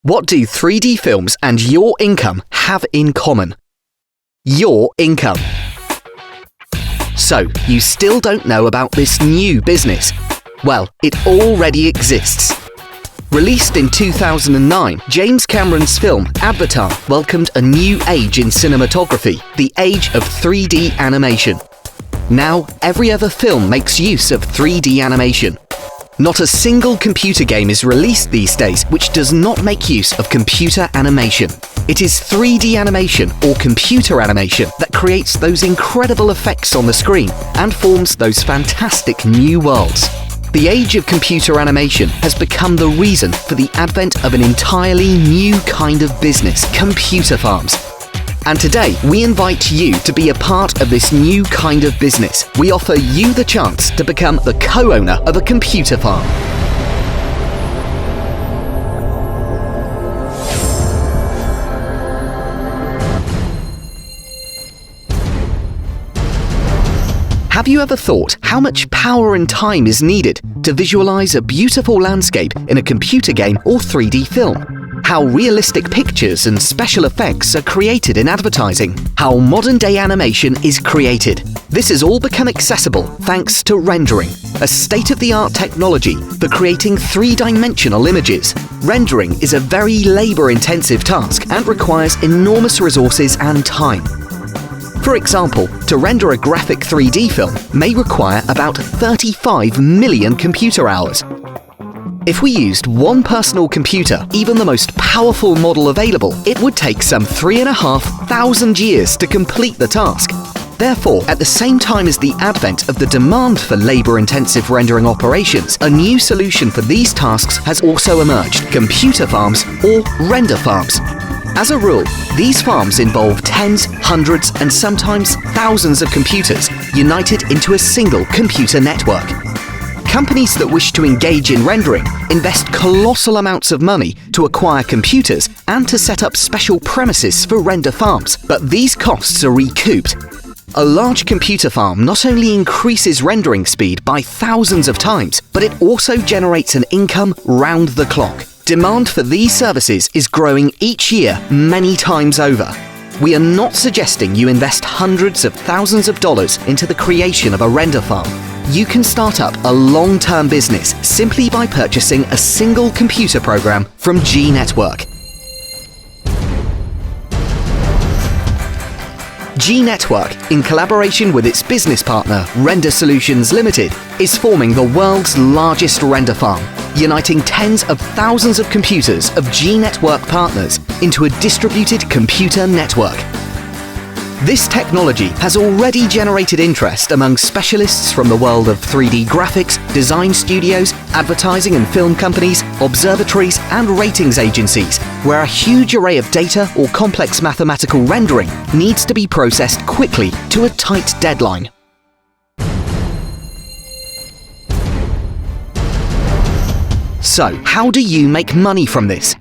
What do 3D films and your income have in common? Your income. So, you still don't know about this new business? Well, it already exists. Released in 2009, James Cameron's film Avatar welcomed a new age in cinematography, the age of 3D animation. Now, every other film makes use of 3D animation. Not a single computer game is released these days which does not make use of computer animation. It is 3D animation or computer animation that creates those incredible effects on the screen and forms those fantastic new worlds. The age of computer animation has become the reason for the advent of an entirely new kind of business, computer farms. And today, we invite you to be a part of this new kind of business. We offer you the chance to become the co-owner of a computer farm. Have you ever thought how much power and time is needed to visualize a beautiful landscape in a computer game or 3D film? How realistic pictures and special effects are created in advertising? How modern-day animation is created? This has all become accessible thanks to rendering, a state-of-the-art technology for creating three-dimensional images. Rendering is a very labor-intensive task and requires enormous resources and time. For example, to render a graphic 3D film may require about 35 million computer hours. If we used one personal computer, even the most powerful model available, it would take some 3,500 years to complete the task. Therefore, at the same time as the advent of the demand for labor-intensive rendering operations, a new solution for these tasks has also emerged: computer farms or render farms. As a rule, these farms involve tens, hundreds, and sometimes thousands of computers united into a single computer network. Companies that wish to engage in rendering invest colossal amounts of money to acquire computers and to set up special premises for render farms, but these costs are recouped. A large computer farm not only increases rendering speed by thousands of times, but it also generates an income round the clock. Demand for these services is growing each year many times over. We are not suggesting you invest hundreds of thousands of dollars into the creation of a render farm. You can start up a long-term business simply by purchasing a single computer program from Gnetwork. Gnetwork, in collaboration with its business partner, Render Solutions Limited, is forming the world's largest render farm, uniting tens of thousands of computers of Gnetwork partners into a distributed computer network. This technology has already generated interest among specialists from the world of 3D graphics, design studios, advertising and film companies, observatories and ratings agencies, where a huge array of data or complex mathematical rendering needs to be processed quickly to a tight deadline. So, how do you make money from this?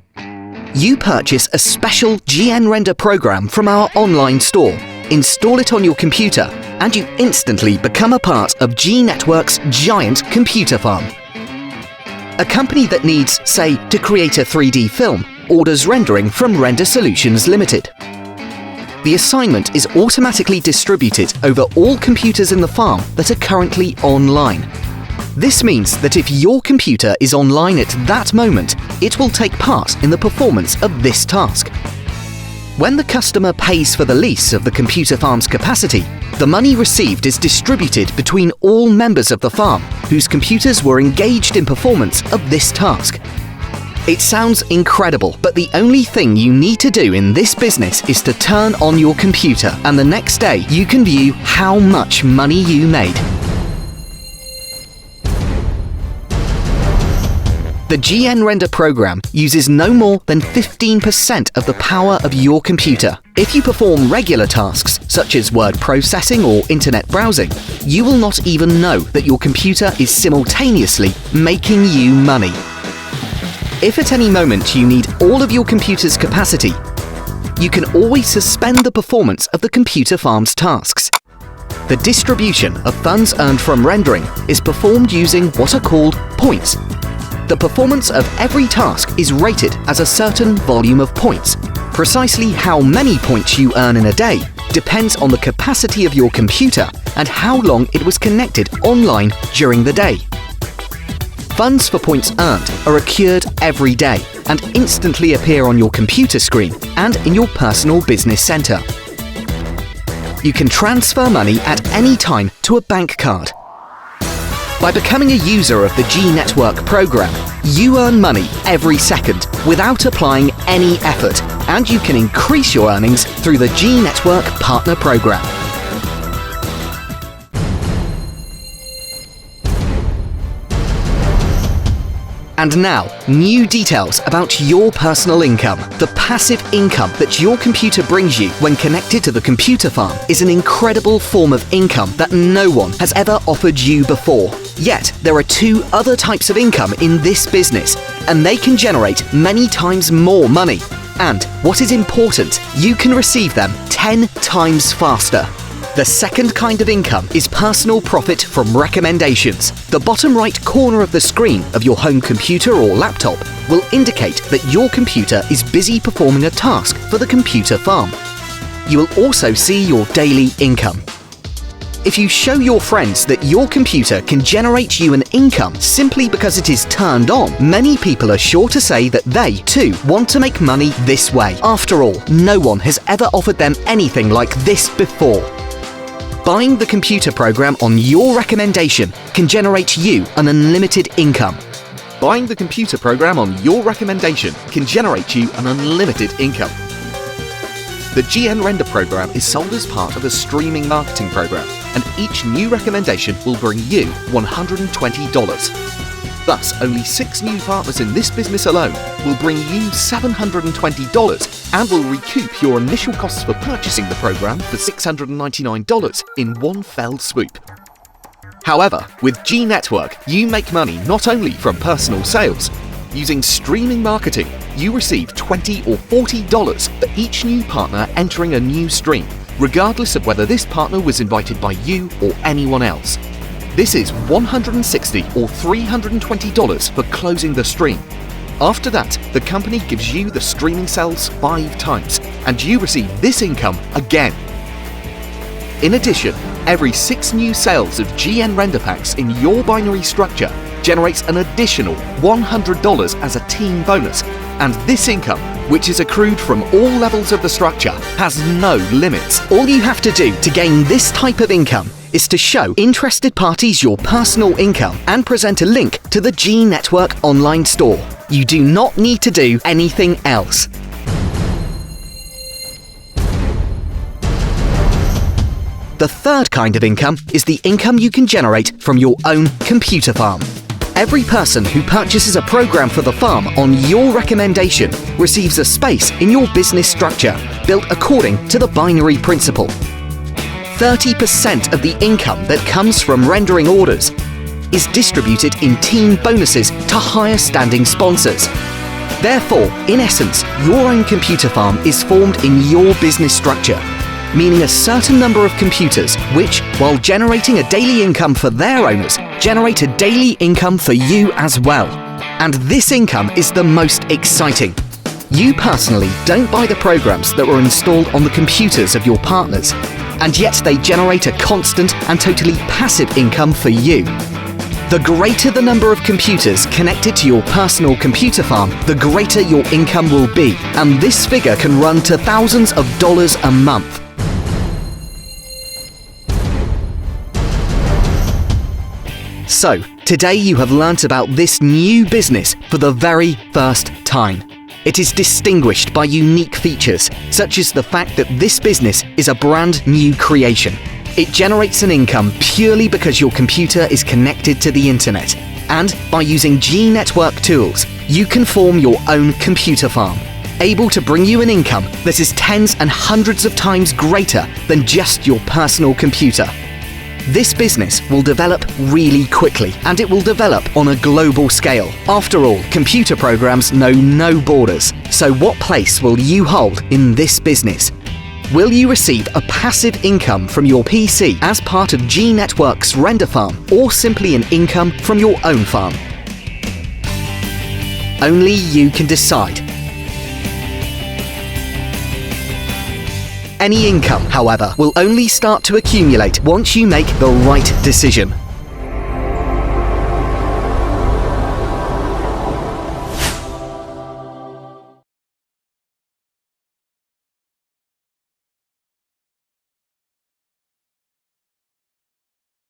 You purchase a special GNRender program from our online store, install it on your computer, and you instantly become a part of Gnetwork's giant computer farm. A company that needs, say, to create a 3D film, orders rendering from Render Solutions Limited. The assignment is automatically distributed over all computers in the farm that are currently online. This means that if your computer is online at that moment, it will take part in the performance of this task. When the customer pays for the lease of the computer farm's capacity, the money received is distributed between all members of the farm whose computers were engaged in performance of this task. It sounds incredible, but the only thing you need to do in this business is to turn on your computer, and the next day you can view how much money you made. The GNRender program uses no more than 15% of the power of your computer. If you perform regular tasks, such as word processing or internet browsing, you will not even know that your computer is simultaneously making you money. If at any moment you need all of your computer's capacity, you can always suspend the performance of the computer farm's tasks. The distribution of funds earned from rendering is performed using what are called points. The the performance of every task is rated as a certain volume of points. Precisely how many points you earn in a day depends on the capacity of your computer and how long it was connected online during the day. Funds for points earned are accrued every day and instantly appear on your computer screen and in your personal business center. You can transfer money at any time to a bank card. By becoming a user of the Gnetwork program, you earn money every second without applying any effort, and you can increase your earnings through the Gnetwork Partner Program. And now, new details about your personal income. The passive income that your computer brings you when connected to the computer farm is an incredible form of income that no one has ever offered you before. Yet, there are two other types of income in this business, and they can generate many times more money. And, what is important, you can receive them 10 times faster. The second kind of income is personal profit from recommendations. The bottom right corner of the screen of your home computer or laptop will indicate that your computer is busy performing a task for the computer farm. You will also see your daily income. If you show your friends that your computer can generate you an income simply because it is turned on, many people are sure to say that they, too, want to make money this way. After all, no one has ever offered them anything like this before. Buying the computer program on your recommendation can generate you an unlimited income. Buying the computer program on your recommendation can generate you an unlimited income. The GN Render program is sold as part of a streaming marketing program, and each new recommendation will bring you $120. Thus, only 6 new partners in this business alone will bring you $720 and will recoup your initial costs for purchasing the program for $699 in one fell swoop. However, with Gnetwork, you make money not only from personal sales. Using streaming marketing, you receive $20 or $40 for each new partner entering a new stream, regardless of whether this partner was invited by you or anyone else. This is $160 or $320 for closing the stream. After that, the company gives you the streaming sales 5 times, and you receive this income again. In addition, every 6 new sales of GN render packs in your binary structure generates an additional $100 as a team bonus, and this income, which is accrued from all levels of the structure, has no limits. All you have to do to gain this type of income is to show interested parties your personal income and present a link to the Gnetwork online store. You do not need to do anything else. The third kind of income is the income you can generate from your own computer farm. Every person who purchases a program for the farm on your recommendation receives a space in your business structure built according to the binary principle. 30% of the income that comes from rendering orders is distributed in team bonuses to higher standing sponsors. Therefore, in essence, your own computer farm is formed in your business structure, meaning a certain number of computers which, while generating a daily income for their owners, generate a daily income for you as well. And this income is the most exciting. You personally don't buy the programs that were installed on the computers of your partners, and yet they generate a constant and totally passive income for you. The greater the number of computers connected to your personal computer farm, the greater your income will be, and this figure can run to thousands of dollars a month. So, today you have learnt about this new business for the very first time. It is distinguished by unique features, such as the fact that this business is a brand new creation. It generates an income purely because your computer is connected to the internet. And by using Gnetwork tools, you can form your own computer farm, able to bring you an income that is tens and hundreds of times greater than just your personal computer. This business will develop really quickly, and it will develop on a global scale. After all, computer programs know no borders. So what place will you hold in this business? Will you receive a passive income from your PC as part of Gnetwork's RenderFarm, or simply an income from your own farm? only you can decide. Any income, however, will only start to accumulate once you make the right decision.